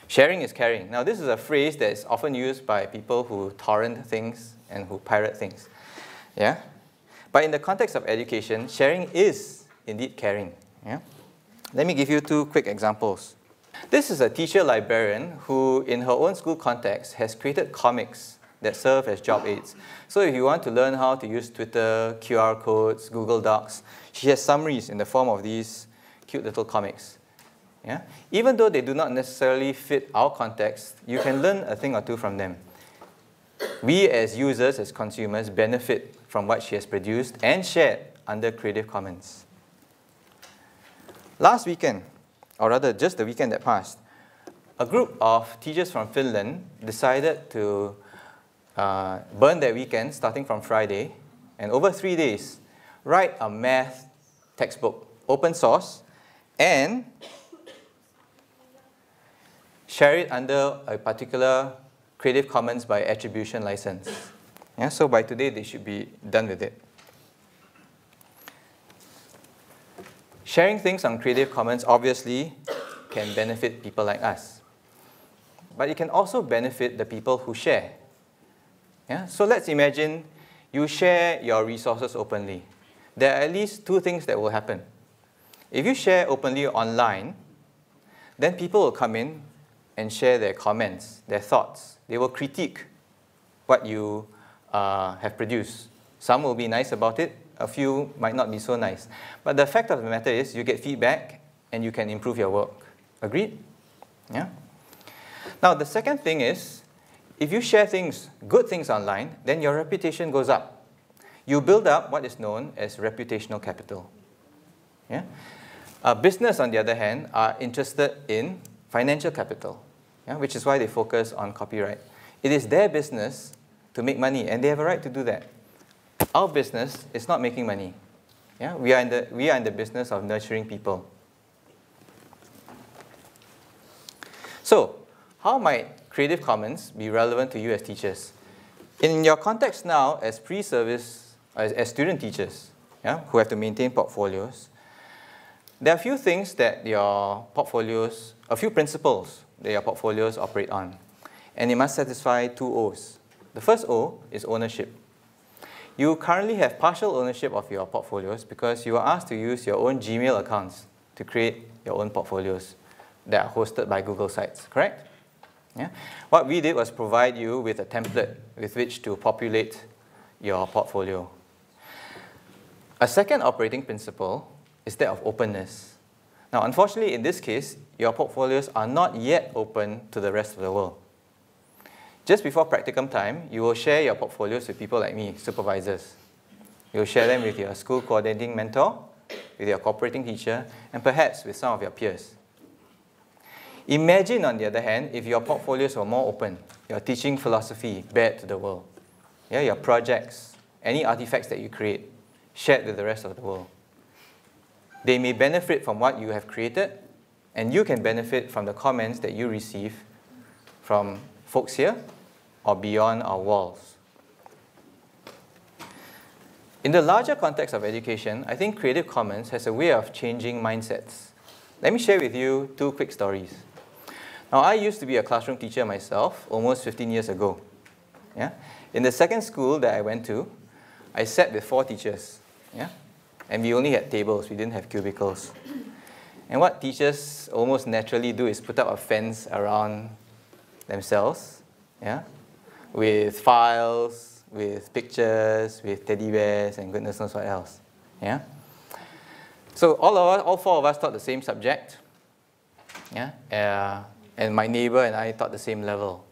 Sharing is caring. Now, this is a phrase that is often used by people who torrent things and who pirate things. Yeah? But in the context of education, sharing is indeed caring. Yeah? Let me give you two quick examples. This is a teacher librarian who, in her own school context, has created comics that serve as job aids. So if you want to learn how to use Twitter, QR codes, Google Docs, she has summaries in the form of these cute little comics. Yeah? Even though they do not necessarily fit our context, you can learn a thing or two from them. We as users, as consumers, benefit from what she has produced and shared under Creative Commons. Last weekend, or rather just the weekend that passed, a group of teachers from Finland decided to burn their weekend starting from Friday, and over 3 days, write a math textbook, open source, and share it under a particular Creative Commons by attribution license. Yeah, so by today, they should be done with it. Sharing things on Creative Commons obviously can benefit people like us. But it can also benefit the people who share. Yeah? So let's imagine you share your resources openly. There are at least two things that will happen. If you share openly online, then people will come in and share their comments, their thoughts. They will critique what you have produced. Some will be nice about it, a few might not be so nice. But the fact of the matter is you get feedback and you can improve your work. Agreed? Yeah? Now, the second thing is, if you share things, good things online, then your reputation goes up. You build up what is known as reputational capital. Yeah? Business, on the other hand, are interested in financial capital, yeah, which is why they focus on copyright. It is their business to make money, and they have a right to do that. Our business is not making money. Yeah? We are in the business of nurturing people. So, how might Creative Commons be relevant to you as teachers? In your context now as pre-service, as student teachers, yeah, who have to maintain portfolios, there are a few things that your portfolios, a few principles that your portfolios operate on. And it must satisfy two O's. The first O is ownership. You currently have partial ownership of your portfolios because you are asked to use your own Gmail accounts to create your own portfolios that are hosted by Google Sites, correct? Yeah? What we did was provide you with a template with which to populate your portfolio. A second operating principle is that of openness. Now, unfortunately, in this case, your portfolios are not yet open to the rest of the world. Just before practicum time, you will share your portfolios with people like me, supervisors. You'll share them with your school coordinating mentor, with your cooperating teacher, and perhaps with some of your peers. Imagine, on the other hand, if your portfolios were more open, your teaching philosophy bared to the world. Yeah, your projects, any artifacts that you create, shared with the rest of the world. They may benefit from what you have created, and you can benefit from the comments that you receive from folks here or beyond our walls. In the larger context of education, I think Creative Commons has a way of changing mindsets. Let me share with you two quick stories. Now, I used to be a classroom teacher myself almost 15 years ago. Yeah? In the second school that I went to, I sat with 4 teachers. Yeah? And we only had tables, we didn't have cubicles. And what teachers almost naturally do is put up a fence around themselves, yeah? With files, with pictures, with teddy bears, and goodness knows what else. Yeah? So all 4 of us taught the same subject. Yeah? And my neighbor and I taught the same level.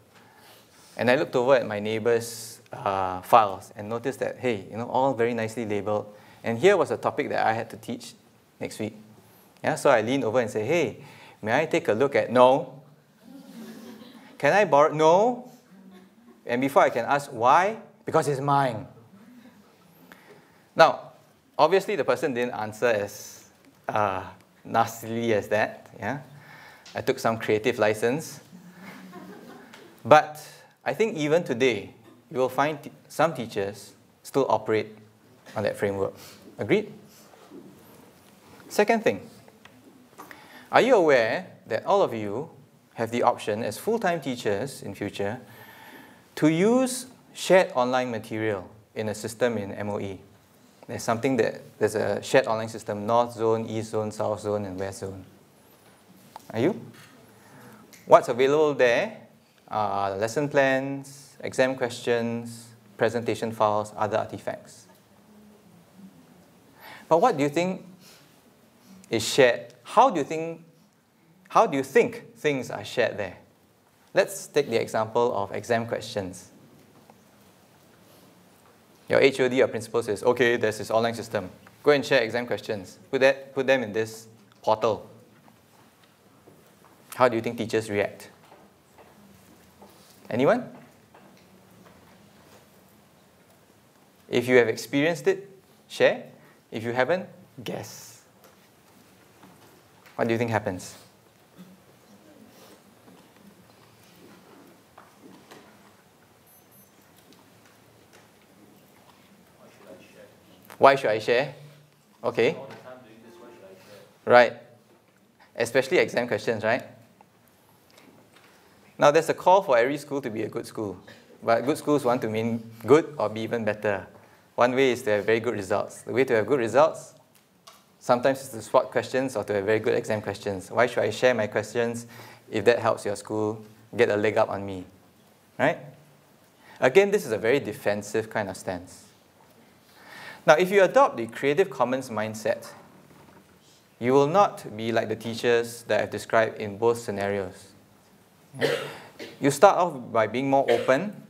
And I looked over at my neighbor's files and noticed that, hey, all very nicely labeled. And here was a topic that I had to teach next week. Yeah? So I leaned over and said, hey, may I take a look at, no. Can I borrow, no. And before I can ask why, because it's mine. Now, obviously the person didn't answer as nastily as that. Yeah? I took some creative license. But I think even today, you will find some teachers still operate on that framework. Agreed? Second thing, are you aware that all of you have the option as full-time teachers in future to use shared online material in a system in MOE. There's a shared online system, North Zone, East Zone, South Zone, and West Zone. Are you? What's available there are lesson plans, exam questions, presentation files, other artifacts. But what do you think is shared? How do you think things are shared there? Let's take the example of exam questions. Your HOD or principal says, okay, there's this online system. Go and share exam questions. Put them in this portal. How do you think teachers react? Anyone? If you have experienced it, share. If you haven't, guess. What do you think happens? Why should I share? Okay. Right. Especially exam questions, right? Now, there's a call for every school to be a good school. But good schools want to mean good or be even better. One way is to have very good results. The way to have good results, sometimes is to spot questions or to have very good exam questions. Why should I share my questions if that helps your school get a leg up on me? Right? Again, this is a very defensive kind of stance. Now, if you adopt the Creative Commons mindset, you will not be like the teachers that I've described in both scenarios. You start off by being more open,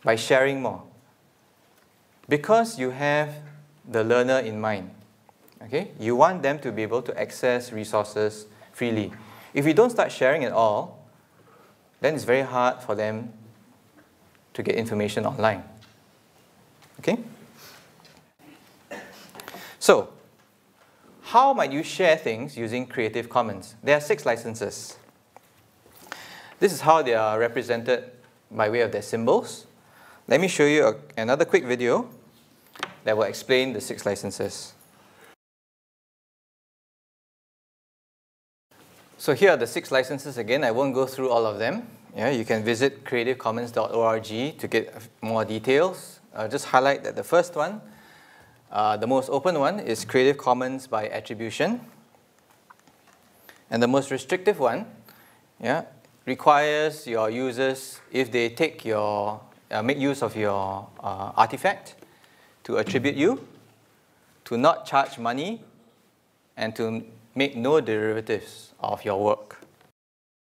by sharing more, because you have the learner in mind. Okay? You want them to be able to access resources freely. If you don't start sharing at all, then it's very hard for them to get information online. Okay? So, how might you share things using Creative Commons? There are 6 licenses. This is how they are represented by way of their symbols. Let me show you another quick video that will explain the 6 licenses. So here are the 6 licenses again. I won't go through all of them. Yeah, you can visit creativecommons.org to get more details. I'll just highlight that the first one, the most open one, is Creative Commons by attribution. And the most restrictive one, requires your users, if they take make use of your artifact, to attribute you, to not charge money, and to make no derivatives of your work.